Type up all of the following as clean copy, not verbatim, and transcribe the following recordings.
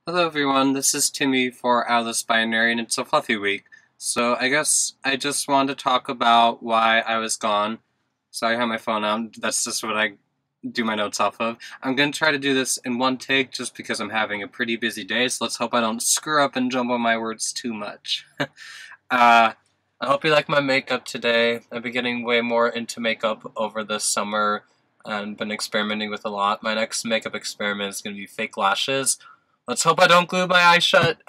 Hello everyone, this is Timmie for OutOfThisBinary, and it's a fluffy week. So I guess I just wanted to talk about why I was gone. Sorry, I have my phone out. That's just what I do my notes off of. I'm going to try to do this in one take just because I'm having a pretty busy day, so let's hope I don't screw up and jumble my words too much. I hope you like my makeup today. I've been getting way more into makeup over the summer and been experimenting with a lot. My next makeup experiment is going to be fake lashes. Let's hope I don't glue my eyes shut.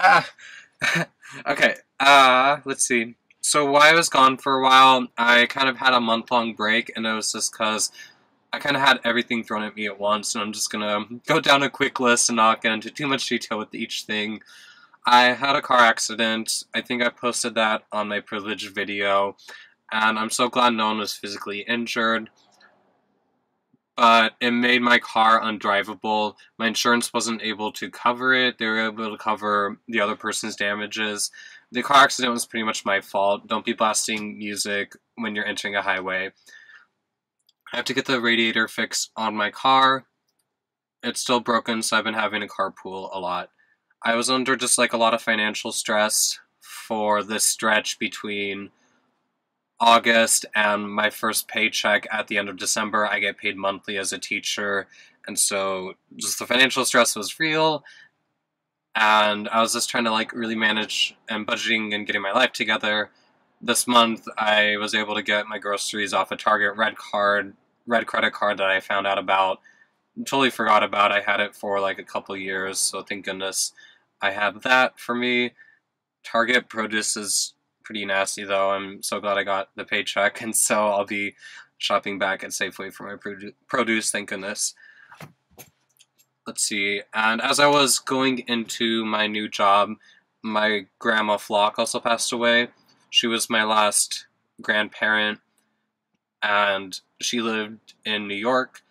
Okay, let's see. So why I was gone for a while, I kind of had a month-long break, and it was just because I kind of had everything thrown at me at once, and I'm just gonna go down a quick list and not get into too much detail with each thing. I had a car accident. I think I posted that on my privileged video, and I'm so glad no one was physically injured. But it made my car undrivable. My insurance wasn't able to cover it. They were able to cover the other person's damages. The car accident was pretty much my fault. Don't be blasting music when you're entering a highway. I have to get the radiator fixed on my car. It's still broken, so I've been having to carpool a lot. I was under just like a lot of financial stress for this stretch between August and my first paycheck at the end of December. I get paid monthly as a teacher, and so just the financial stress was real, and I was just trying to like really manage and budgeting and getting my life together. This month I was able to get my groceries off a Target red credit card that I found out about. Totally forgot about. I had it for like a couple years, so thank goodness I had that for me. Target produce is pretty nasty though. I'm so glad I got the paycheck, and so I'll be shopping back at Safeway for my produce, thank goodness. Let's see, and as I was going into my new job, my grandma Flock also passed away. She was my last grandparent, and she lived in New York,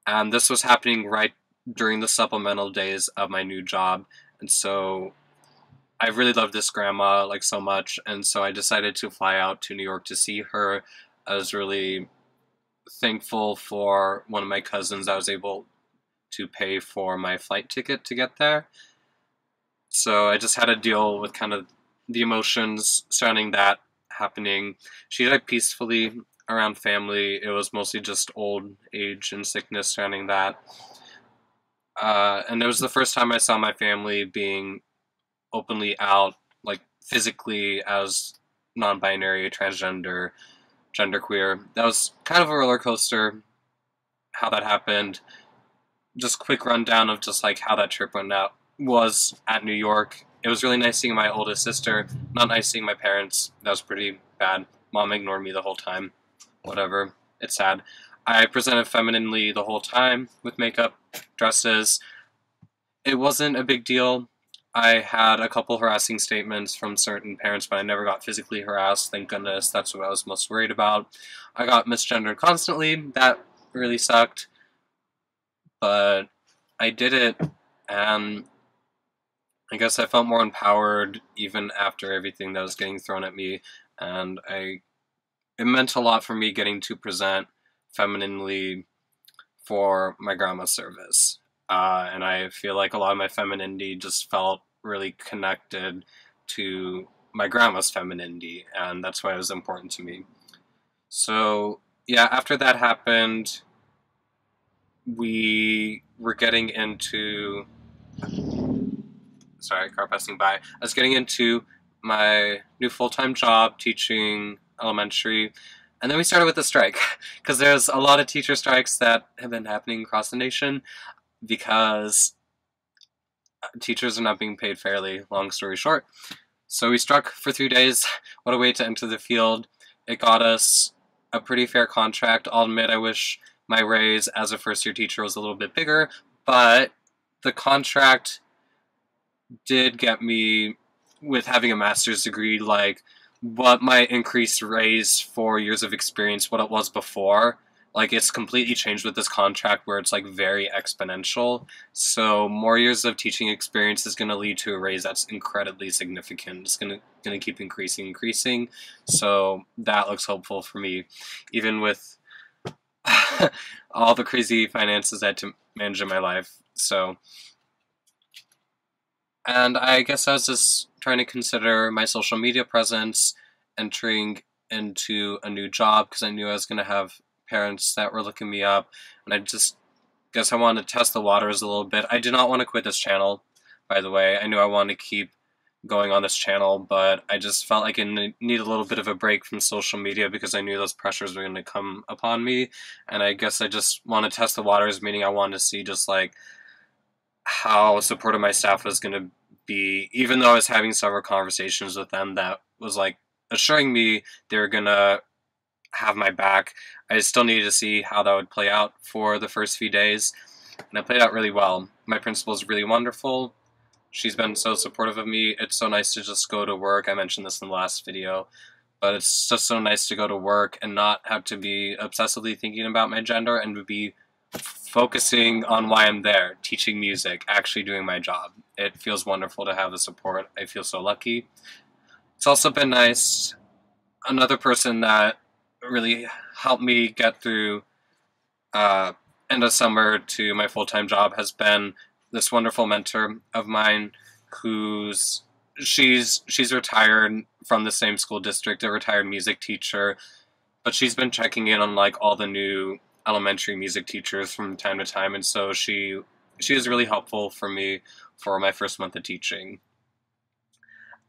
and this was happening right during the supplemental days of my new job, and so I really love this grandma like so much, and so I decided to fly out to New York to see her. I was really thankful for one of my cousins that was able to pay for my flight ticket to get there. So I just had to deal with kind of the emotions surrounding that happening. She died peacefully around family. It was mostly just old age and sickness surrounding that. And it was the first time I saw my family being openly out, like physically as non-binary, transgender, genderqueer. That was kind of a roller coaster, how that happened. Just quick rundown of just like how that trip went out was at New York. It was really nice seeing my oldest sister, not nice seeing my parents. That was pretty bad. Mom ignored me the whole time. Whatever. It's sad. I presented femininely the whole time with makeup, dresses. It wasn't a big deal. I had a couple harassing statements from certain parents, but I never got physically harassed, thank goodness. That's what I was most worried about. I got misgendered constantly. That really sucked. But I did it, and I guess I felt more empowered even after everything that was getting thrown at me, and it meant a lot for me getting to present femininely for my grandma's service. And I feel like a lot of my femininity just felt really connected to my grandma's femininity, and that's why it was important to me. So, yeah, after that happened, we were getting into... Sorry, car passing by. I was getting into my new full-time job teaching elementary, and then we started with the strike, because there's a lot of teacher strikes that have been happening across the nation, because teachers are not being paid fairly, long story short. So we struck for 3 days. What a way to enter the field. It got us a pretty fair contract. I'll admit I wish my raise as a first-year teacher was a little bit bigger, but the contract did get me, with having a master's degree, like what my increased raise for years of experience, what it was before. Like, it's completely changed with this contract where it's like very exponential. So more years of teaching experience is going to lead to a raise that's incredibly significant. It's going to keep increasing. So that looks hopeful for me, even with all the crazy finances I had to manage in my life. So And I guess I was just trying to consider my social media presence, entering into a new job, because I knew I was going to have parents that were looking me up, and I just guess I wanted to test the waters a little bit. I do not want to quit this channel, by the way. I knew I wanted to keep going on this channel, but I just felt like I need a little bit of a break from social media because I knew those pressures were going to come upon me, and I guess I just want to test the waters, meaning I wanted to see just like how supportive my staff was going to be, even though I was having several conversations with them that was like assuring me they were going to have my back. I still needed to see how that would play out for the first few days, and it played out really well. My principal is really wonderful. She's been so supportive of me. It's so nice to just go to work. I mentioned this in the last video, but it's just so nice to go to work and not have to be obsessively thinking about my gender and to be focusing on why I'm there, teaching music, actually doing my job. It feels wonderful to have the support. I feel so lucky. It's also been nice. Another person that really helped me get through end of summer to my full-time job has been this wonderful mentor of mine she's retired from the same school district, a retired music teacher, but she's been checking in on like all the new elementary music teachers from time to time, and so she was really helpful for me for my first month of teaching.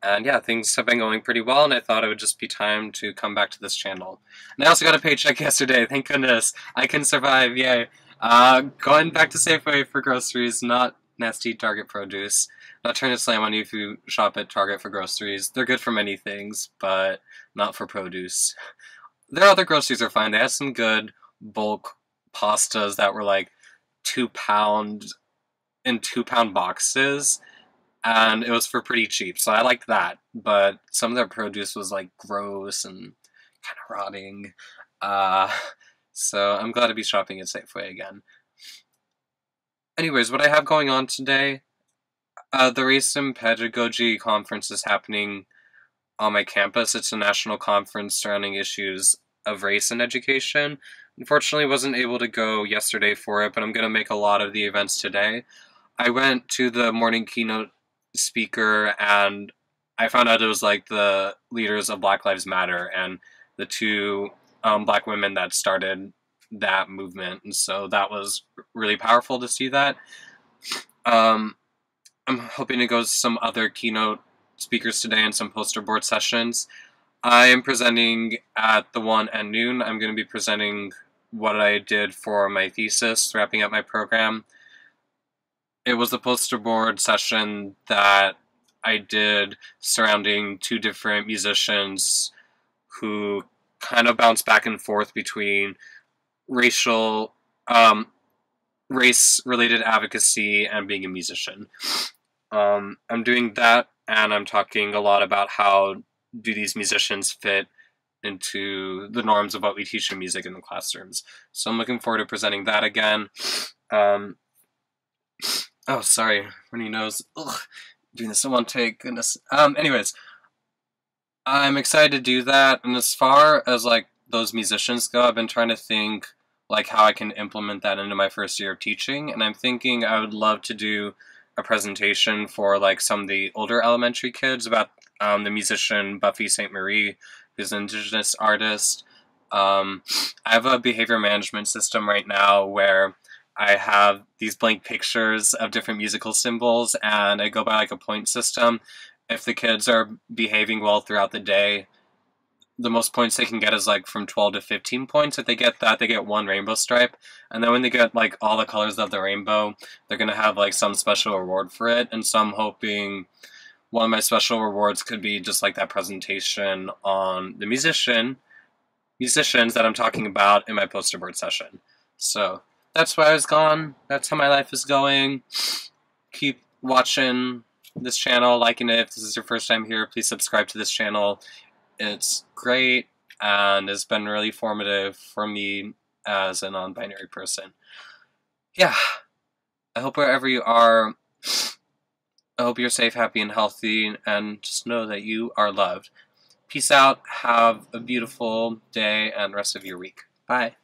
And yeah, things have been going pretty well, and I thought it would just be time to come back to this channel. And I also got a paycheck yesterday, thank goodness. I can survive, yay. Going back to Safeway for groceries, not nasty Target produce. Not trying to slam on you if you shop at Target for groceries. They're good for many things, but not for produce. Their other groceries are fine. They had some good bulk pastas that were like 2 pound in 2 pound boxes, and it was for pretty cheap, so I liked that. But some of their produce was like gross and kind of rotting. So I'm glad to be shopping at Safeway again. Anyways, what I have going on today, the Race and Pedagogy Conference is happening on my campus. It's a national conference surrounding issues of race in education. Unfortunately, wasn't able to go yesterday for it, but I'm going to make a lot of the events today. I went to the morning keynote speaker, and I found out it was like the leaders of Black Lives Matter and the two black women that started that movement, and so that was really powerful to see that. I'm hoping to go to some other keynote speakers today and some poster board sessions. I am presenting at the one at noon. I'm going to be presenting what I did for my thesis, wrapping up my program. It was a poster board session that I did surrounding 2 different musicians who kind of bounce back and forth between race-related advocacy and being a musician. I'm doing that, and I'm talking a lot about how do these musicians fit into the norms of what we teach in music in the classrooms. So I'm looking forward to presenting that again. Oh, sorry, runny nose. Ugh, doing this in one take, goodness. Anyways, I'm excited to do that, and as far as like those musicians go, I've been trying to think like how I can implement that into my first year of teaching, and I'm thinking I would love to do a presentation for like some of the older elementary kids about the musician Buffy St. Marie, who's an Indigenous artist. I have a behavior management system right now where I have these blank pictures of different musical symbols, and I go by like a point system. If the kids are behaving well throughout the day, the most points they can get is like from 12 to 15 points. If they get that, they get 1 rainbow stripe. And then when they get like all the colors of the rainbow, they're going to have like some special reward for it. And so I'm hoping one of my special rewards could be just like that presentation on the musicians that I'm talking about in my poster board session. So that's why I was gone. That's how my life is going. Keep watching this channel, liking it. If this is your first time here, please subscribe to this channel. It's great, and it's been really formative for me as a non-binary person. Yeah, I hope wherever you are, I hope you're safe, happy, and healthy, and just know that you are loved. Peace out, have a beautiful day and rest of your week. Bye.